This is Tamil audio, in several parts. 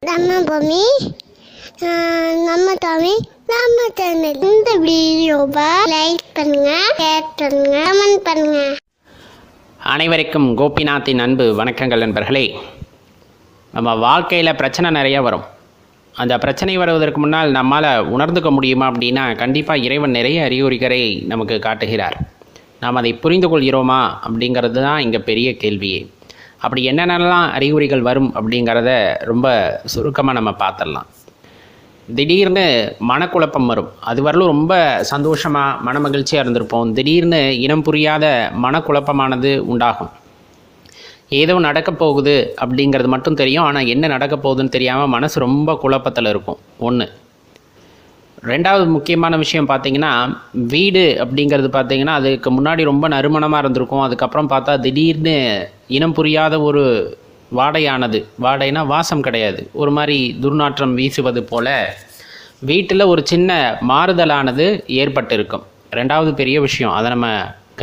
நம்ம பூமி நம்ம தமிழ் நம்ம சேனல். இந்த வீடியோவை லைக் பண்ணுங்க, ஷேர் பண்ணுங்க, கமெண்ட் பண்ணுங்க. அனைவருக்கும் கோபிநாத்தின் அன்பு வணக்கங்கள் நண்பர்களே. நம்ம வாழ்க்கையில் பிரச்சனை நிறைய வரும். அந்த பிரச்சனை வருவதற்கு முன்னால் நம்மால் உணர்ந்துக்க முடியுமா அப்படின்னா கண்டிப்பாக இறைவன் நிறைய அறிகுறிகளை நமக்கு காட்டுகிறார். நாம் அதை புரிந்து கொள்கிறோமா அப்படிங்கிறது தான் இங்கே பெரிய கேள்வியே. அப்படி என்னென்னலாம் அறிகுறிகள் வரும் அப்படிங்கிறத ரொம்ப சுருக்கமாக நம்ம பார்த்துடலாம். திடீர்னு மனக்குழப்பம் வரும். அது வரலும் ரொம்ப சந்தோஷமாக மனமகிழ்ச்சியாக இருந்திருப்போம். திடீர்னு இனம் புரியாத மனக்குழப்பமானது உண்டாகும். ஏதோ நடக்க போகுது அப்படிங்கிறது மட்டும் தெரியும், ஆனால் என்ன நடக்க போகுதுன்னு தெரியாமல் மனசு ரொம்ப குழப்பத்தில் இருக்கும். ஒன்று. ரெண்டாவது முக்கியமான விஷயம் பார்த்திங்கன்னா, வீடு அப்படிங்கிறது பார்த்திங்கன்னா அதுக்கு முன்னாடி ரொம்ப நறுமணமாக இருந்திருக்கும். அதுக்கப்புறம் பார்த்தா திடீர்னு இனம் புரியாத ஒரு வாடைனா வாசம் கிடையாது, ஒரு மாதிரி துர்நாற்றம் வீசுவது போல் வீட்டில் ஒரு சின்ன மாறுதலானது ஏற்பட்டிருக்கும். ரெண்டாவது பெரிய விஷயம், அதை நம்ம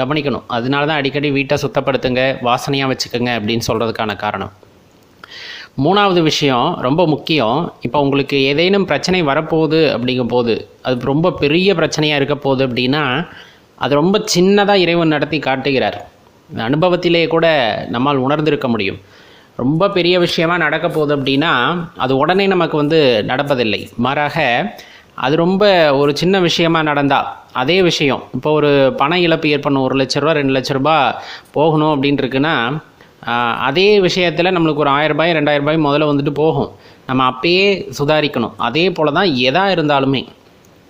கவனிக்கணும். அதனால தான் அடிக்கடி வீட்டை சுத்தப்படுத்துங்க, வாசனையாக வச்சுக்கோங்க அப்படின்னு சொல்கிறதுக்கான காரணம். மூணாவது விஷயம் ரொம்ப முக்கியம். இப்போ உங்களுக்கு ஏதேனும் பிரச்சனை வரப்போகுது அப்படிங்கும் போது, அது ரொம்ப பெரிய பிரச்சனையாக இருக்க போகுது அப்படின்னா அது ரொம்ப சின்னதாக இறைவன் நடத்தி காட்டுகிறார். அனுபவத்திலே கூட நம்மால் உணர்ந்திருக்க முடியும். ரொம்ப பெரிய விஷயமாக நடக்க போகுது அப்படின்னா அது உடனே நமக்கு நடப்பதில்லை. மாறாக அது ரொம்ப ஒரு சின்ன விஷயமாக நடந்தால் அதே விஷயம், இப்போ ஒரு பண இழப்பு ஏற்படணும், 1 லட்ச ரூபா 2 லட்ச ரூபா போகணும் அப்படின்னு இருக்குன்னா அதே விஷயத்தில் நம்மளுக்கு ஒரு 1000 ரூபாய் 2000 ரூபாய் முதல்ல போகும். நம்ம அப்பயே சுதாரிக்கணும். அதே போல் தான் எதாக இருந்தாலுமே.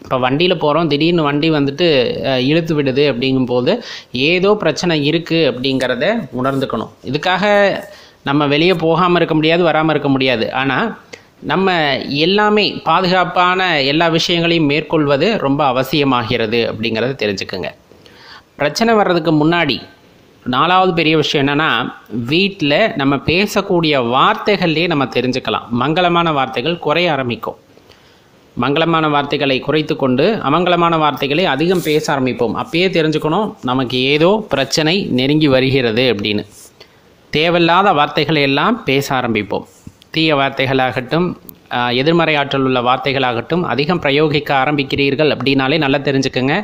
இப்போ வண்டியில் போகிறோம், திடீர்னு வண்டி இழுத்து விடுது அப்படிங்கும்போது ஏதோ பிரச்சனை இருக்குது அப்படிங்கிறத உணர்ந்துக்கணும். இதுக்காக நம்ம வெளியே போகாமல் இருக்க முடியாது, வராமல் இருக்க முடியாது. ஆனால் நம்ம எல்லாமே பாதுகாப்பான எல்லா விஷயங்களையும் மேற்கொள்வது ரொம்ப அவசியமாகிறது அப்படிங்கிறத தெரிஞ்சுக்குங்க. பிரச்சனை வர்றதுக்கு முன்னாடி 4வது பெரிய விஷயம் என்னென்னா, வீட்டில் நம்ம பேசக்கூடிய வார்த்தைகள்லேயே நம்ம தெரிஞ்சுக்கலாம். மங்களமான வார்த்தைகள் குறைய ஆரம்பிக்கும். மங்களமான வார்த்தைகளை குறைத்து கொண்டு அமங்கலமான வார்த்தைகளை அதிகம் பேச ஆரம்பிப்போம். அப்பயே தெரிஞ்சுக்கணும் நமக்கு ஏதோ பிரச்சனை நெருங்கி வருகிறது அப்படின்னு. தேவையில்லாத வார்த்தைகளை எல்லாம் பேச ஆரம்பிப்போம். தீய வார்த்தைகளாகட்டும், எதிர்மறை ஆற்றல் உள்ள வார்த்தைகளாகட்டும் அதிகம் பிரயோகிக்க ஆரம்பிக்கிறீர்கள் அப்படின்னாலே நல்லா தெரிஞ்சுக்கோங்க,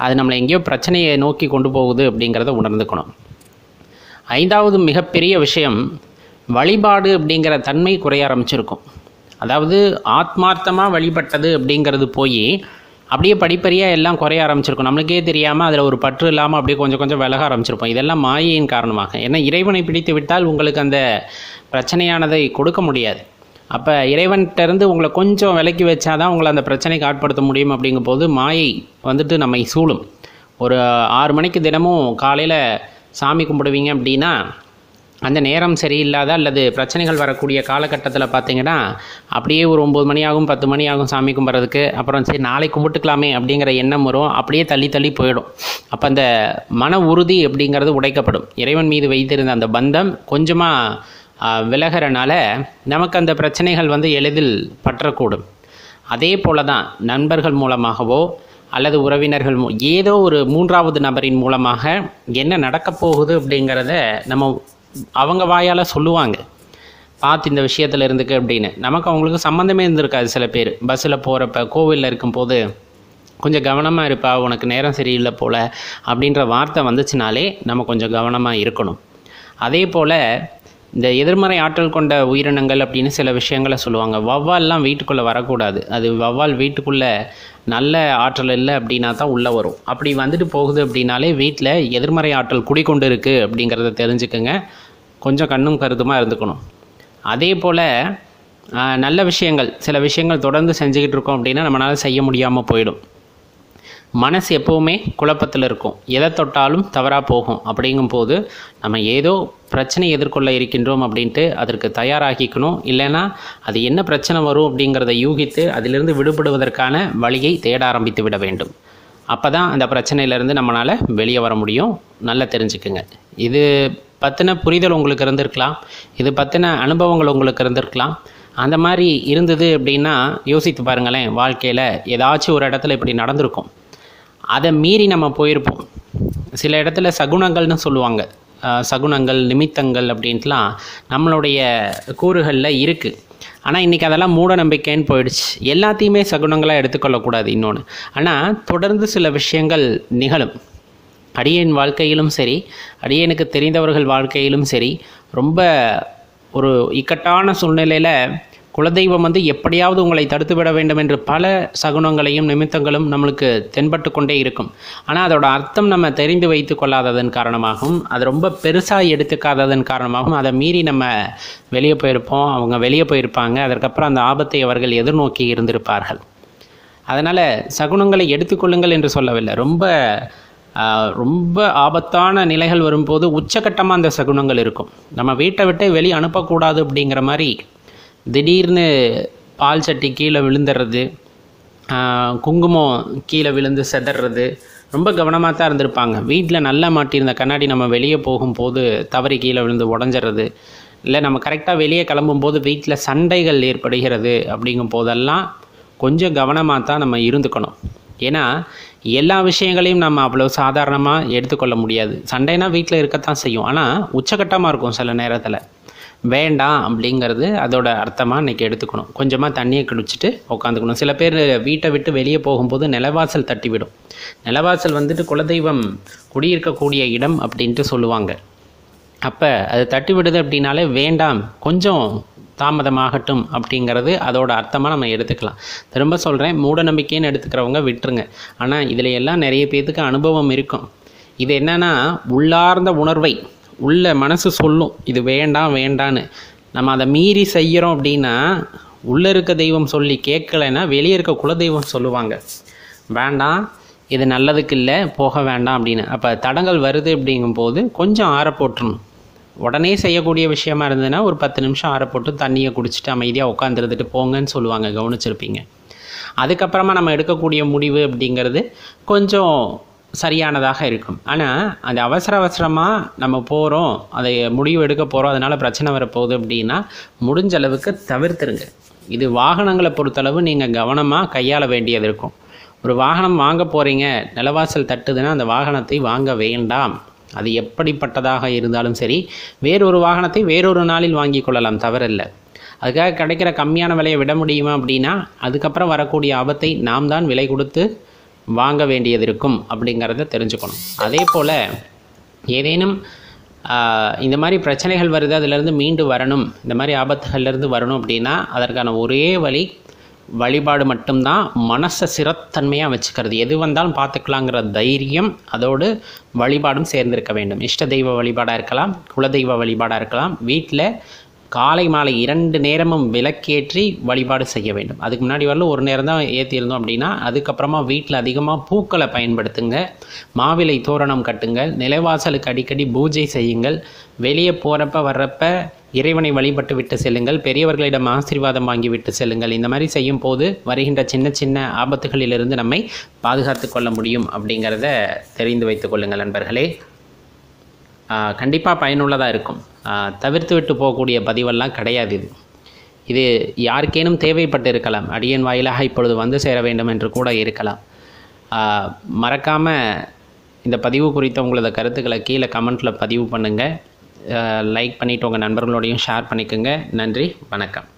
அது நம்மளை எங்கேயோ பிரச்சனையை நோக்கி கொண்டு போகுது அப்படிங்கிறத உணர்ந்துக்கணும். 5வது மிகப்பெரிய விஷயம், வழிபாடு அப்படிங்கிற தன்மை குறைய ஆரம்பிச்சிருக்கும். அதாவது ஆத்மார்த்தமாக வழிபட்டது அப்படிங்கிறது போய் அப்படியே படிப்படியாக எல்லாம் குறைய ஆரம்பிச்சிருக்கும். நம்மளுக்கே தெரியாமல் அதில் ஒரு பற்று இல்லாமல் அப்படியே கொஞ்சம் கொஞ்சம் விலக ஆரம்பிச்சிருப்போம். இதெல்லாம் மாயையின் காரணமாக. ஏன்னா இறைவனை பிடித்து விட்டால் உங்களுக்கு அந்த பிரச்சனையானதை கொடுக்க முடியாது. அப்போ இறைவன்கிட்டருந்து உங்களை கொஞ்சம் விலக்கி வச்சாதான் உங்களை அந்த பிரச்சனைக்கு ஆட்படுத்த முடியும். அப்படிங்கும் போது மாயை நம்மை சூழும். ஒரு 6 மணிக்கு தினமும் காலையில் சாமி கும்பிடுவீங்க அப்படின்னா அந்த நேரம் சரியில்லாத அல்லது பிரச்சனைகள் வரக்கூடிய காலகட்டத்தில் பார்த்தீங்கன்னா அப்படியே ஒரு 9 மணி ஆகும், 10 மணி ஆகும் சாமி கும்பிட்றதுக்கு. அப்புறம் சரி நாளைக்கு கும்பிட்டுக்கலாமே அப்படிங்கிற எண்ணம் வரும். அப்படியே தள்ளி போயிடும். அப்போ அந்த மன உறுதி அப்படிங்கிறது உடைக்கப்படும். இறைவன் மீது வைத்திருந்த அந்த பந்தம் கொஞ்சமாக விலகிறனால நமக்கு அந்த பிரச்சனைகள் எளிதில் பற்றக்கூடும். அதே போல தான் நண்பர்கள் மூலமாகவோ அல்லது உறவினர்கள் ஏதோ ஒரு 3வது நபரின் மூலமாக என்ன நடக்கப் போகுது அப்படிங்கிறத அவங்க வாயால் சொல்லுவாங்க. பார்த்து இந்த விஷயத்தில் இருந்துக்கு அப்படின்னு. நமக்கு அவங்களுக்கு சம்மந்தமே இருந்திருக்காது. சில பேர் பஸ்ஸில் போகிறப்ப, கோவிலில் இருக்கும்போது கொஞ்சம் கவனமாக இருப்பா, உனக்கு நேரம் சரியில்லை போல் அப்படின்ற வார்த்தை வந்துச்சுனாலே நம்ம கொஞ்சம் கவனமாக இருக்கணும். அதே போல் இந்த எதிர்மறை ஆற்றல் கொண்ட உயிரினங்கள் அப்படின்னு சில விஷயங்களை சொல்லுவாங்க. வௌவால்லாம் வீட்டுக்குள்ளே வரக்கூடாது. அது வௌவால் வீட்டுக்குள்ளே நல்ல ஆற்றல் இல்லை அப்படின்னா தான் உள்ளே வரும். அப்படி போகுது அப்படின்னாலே வீட்டில் எதிர்மறை ஆற்றல் குடிக்கொண்டு இருக்குது அப்படிங்கிறத தெரிஞ்சுக்கோங்க. கொஞ்சம் கண்ணும் கருத்துமாக இருந்துக்கணும். அதே போல் நல்ல விஷயங்கள், சில விஷயங்கள் தொடர்ந்து செஞ்சுக்கிட்டு இருக்கோம் அப்படின்னா நம்மளால் செய்ய முடியாமல் போயிடும். மனசு எப்போவுமே குழப்பத்தில் இருக்கும். எதை தொட்டாலும் தவறாக போகும். அப்படிங்கும்போது நம்ம ஏதோ பிரச்சனை எதிர்கொள்ள இருக்கின்றோம் அப்படின்ட்டு அதற்கு தயாராகிக்கணும். இல்லைன்னா அது என்ன பிரச்சனை வரும் அப்படிங்கிறத யூகித்து அதிலிருந்து விடுபடுவதற்கான வழியை தேட ஆரம்பித்து விட வேண்டும். அப்போ தான் அந்த பிரச்சனையிலேருந்து நம்மளால் வெளியே வர முடியும். நல்லா தெரிஞ்சுக்குங்க. இது பற்றின புரிதல் உங்களுக்கு இருந்திருக்கலாம், இது பற்றின அனுபவங்கள் உங்களுக்கு இருந்திருக்கலாம். அந்த மாதிரி இருந்தது அப்படின்னா யோசித்து பாருங்களேன். வாழ்க்கையில் ஏதாச்சும் ஒரு இடத்துல இப்படி நடந்திருக்கும். அதை மீறி நம்ம போயிருப்போம். சில இடத்துல சகுனங்கள்னு சொல்லுவாங்க. சகுனங்கள், நிமித்தங்கள் அப்படின்ட்டுலாம் நம்மளுடைய கூறுகளில் இருக்குது. ஆனால் இன்றைக்கி அதெல்லாம் மூட நம்பிக்கைன்னு போயிடுச்சு. எல்லாத்தையுமே சகுனங்களாக எடுத்துக்கொள்ளக்கூடாது. இன்னொன்று, ஆனால் தொடர்ந்து சில விஷயங்கள் நிகழும். அடியேன் வாழ்க்கையிலும் சரி, அடியேனுக்கு தெரிந்தவர்கள் வாழ்க்கையிலும் சரி, ரொம்ப ஒரு இக்கட்டான சூழ்நிலையில் குலதெய்வம் எப்படியாவது உங்களை தடுத்து விட வேண்டும் என்று பல சகுனங்களையும் நிமித்தங்களும் நம்மளுக்கு தென்பட்டு கொண்டே இருக்கும். ஆனால் அதோட அர்த்தம் நம்ம தெரிந்து வைத்து கொள்ளாததன் காரணமாகவும், அது ரொம்ப பெருசாக எடுத்துக்காததன் காரணமாகவும் அதை மீறி நம்ம வெளியே போயிருப்போம், அவங்க வெளியே போயிருப்பாங்க. அதற்கப்புறம் அந்த ஆபத்தை அவர்கள் எதிர்நோக்கி இருந்திருப்பார்கள். அதனால் சகுனங்களை எடுத்துக்கொள்ளுங்கள் என்று சொல்லவில்லை. ரொம்ப ஆபத்தான நிலைகள் வரும்போது உச்சகட்டமாக அந்த சகுனங்கள் இருக்கும். நம்ம வீட்டை விட்டு வெளியே அனுப்பக்கூடாது அப்படிங்கிற மாதிரி திடீர்னு பால் சட்டி கீழே விழுந்துடுறது, குங்குமம் கீழே விழுந்து செதறது, ரொம்ப கவனமாக தான் இருந்திருப்பாங்க. வீட்டில் நல்லா மாட்டியிருந்த கண்ணாடி நம்ம வெளியே போகும்போது தவறி கீழே விழுந்து உடஞ்சிறது, இல்லை நம்ம கரெக்டாக வெளியே கிளம்பும்போது வீட்டில் சண்டைகள் ஏற்படுகிறது. அப்படிங்கும் போதெல்லாம் கொஞ்சம் கவனமாக தான் நம்ம இருந்துக்கணும். ஏன்னா எல்லா விஷயங்களையும் நம்ம அவ்வளோ சாதாரணமாக எடுத்துக்கொள்ள முடியாது. சண்டைனா வீட்டில் இருக்கத்தான் செய்யும், ஆனால் உச்சகட்டமாக இருக்கும் சில நேரத்தில். வேண்டாம் அப்படிங்கிறது அதோட அர்த்தமாக இன்றைக்கி எடுத்துக்கணும். கொஞ்சமாக தண்ணியை குடிச்சிட்டு உட்காந்துக்கணும். சில பேர் வீட்டை விட்டு வெளியே போகும்போது நிலவாசல் தட்டிவிடும். நிலவாசல் குலதெய்வம் குடியிருக்கக்கூடிய இடம் அப்படின்ட்டு சொல்லுவாங்க. அப்போ அது தட்டி விடுது அப்படின்னாலே வேண்டாம், கொஞ்சம் தாமதமாகட்டும் அப்படிங்கிறது அதோட அர்த்தமாக நம்ம எடுத்துக்கலாம். திரும்ப சொல்கிறேன், மூட நம்பிக்கைன்னு எடுத்துக்கிறவங்க விட்டுருங்க. ஆனால் இதில் எல்லாம் நிறைய பேர்த்துக்கு அனுபவம் இருக்கும். இது என்னென்னா, உள்ளார்ந்த உணர்வை உள்ள மனசு சொல்லும் இது வேண்டாம் வேண்டான்னு. நம்ம அதை மீறி செய்கிறோம் அப்படின்னா உள்ளே இருக்க தெய்வம் சொல்லி கேட்கலைன்னா வெளியே இருக்க குலதெய்வம் சொல்லுவாங்க, வேண்டாம் இது நல்லதுக்கு இல்லை, போக வேண்டாம் அப்படின்னு. அப்போ தடங்கள் வருது அப்படிங்கும்போது கொஞ்சம் ஆற போட்டுருணும். உடனே செய்யக்கூடிய விஷயமா இருந்ததுன்னா ஒரு 10 நிமிஷம் ஆற போட்டு தண்ணியை குடிச்சிட்டு அமைதியாக உட்காந்துருந்துட்டு போங்கன்னு சொல்லுவாங்க, கவனிச்சிருப்பீங்க. அதுக்கப்புறமா நம்ம எடுக்கக்கூடிய முடிவு அப்படிங்கிறது கொஞ்சம் சரியானதாக இருக்கும். ஆனால் அது அவசரமாக நம்ம போகிறோம், அதை முடிவு எடுக்க போகிறோம், அதனால் பிரச்சனை வரப்போகுது அப்படின்னா முடிஞ்ச அளவுக்கு தவிர்த்துருங்க. இது வாகனங்களை பொறுத்தளவு நீங்கள் கவனமாக கையாள வேண்டியது இருக்கும். ஒரு வாகனம் வாங்க போகிறீங்க, நிலவாசல் தட்டுதுன்னா அந்த வாகனத்தை வாங்க வேண்டாம். அது எப்படிப்பட்டதாக இருந்தாலும் சரி, வேறொரு வாகனத்தை வேறொரு நாளில் வாங்கி கொள்ளலாம், தவறில்லை. அதுக்காக கிடைக்கிற கம்மியான விலையை விட முடியுமா அப்படின்னா அதுக்கப்புறம் வரக்கூடிய ஆபத்தை நாம் தான் விலை கொடுத்து வாங்க வேண்டியது இருக்கும் அப்படிங்கிறத தெரிஞ்சுக்கணும். அதே போல் ஏதேனும் இந்த மாதிரி பிரச்சனைகள் வருது, அதிலேருந்து மீண்டு வரணும், இந்த மாதிரி ஆபத்துகள்லேருந்து வரணும் அப்படின்னா அதற்கான ஒரே வழி வழிபாடு மட்டும்தான். மனசை சிறத்தன்மையாக வச்சுக்கிறது, எது வந்தாலும் பார்த்துக்கலாங்கிற தைரியம், அதோடு வழிபாடும் சேர்ந்திருக்க வேண்டும். இஷ்ட தெய்வ வழிபாடாக இருக்கலாம், குலதெய்வ வழிபாடாக இருக்கலாம். வீட்டில் காலை மாலை 2 நேரமும் விளக்கேற்றி வழிபாடு செய்ய வேண்டும். அதுக்கு முன்னாடி வரலும் ஒரு நேரம் தான் ஏற்றியிருந்தோம் அப்படின்னா அதுக்கப்புறமா வீட்டில் அதிகமாக பூக்களை பயன்படுத்துங்க, மாவிலை தோரணம் கட்டுங்கள், நிலைவாசலுக்கு அடிக்கடி பூஜை செய்யுங்கள், வெளியே போகிறப்ப வர்றப்ப இறைவனை வழிபட்டு விட்டு செல்லுங்கள், பெரியவர்களிடம் ஆசீர்வாதம் வாங்கி விட்டு செல்லுங்கள். இந்த மாதிரி செய்யும் போது வருகின்ற சின்ன சின்ன ஆபத்துகளிலிருந்து நம்மை பாதுகாத்து கொள்ள முடியும் அப்படிங்கிறத தெரிந்து வைத்துக் கொள்ளுங்கள் நண்பர்களே. கண்டிப்பாக பயனுள்ளதாக இருக்கும். தவிர்த்து விட்டு போகக்கூடிய பதிவெல்லாம் கிடையாது. இது யாருக்கேனும் தேவைப்பட்டு இருக்கலாம், அடியேன் வாயிலாக இப்பொழுது வந்து சேர வேண்டும் என்று கூட இருக்கலாம். மறக்காமல் இந்த பதிவு குறித்த உங்களது கருத்துக்களை கீழே கமெண்ட்டில் பதிவு பண்ணுங்கள். லைக் பண்ணிவிட்டு உங்கள் நண்பர்களோடையும் ஷேர் பண்ணிக்கோங்க. நன்றி, வணக்கம்.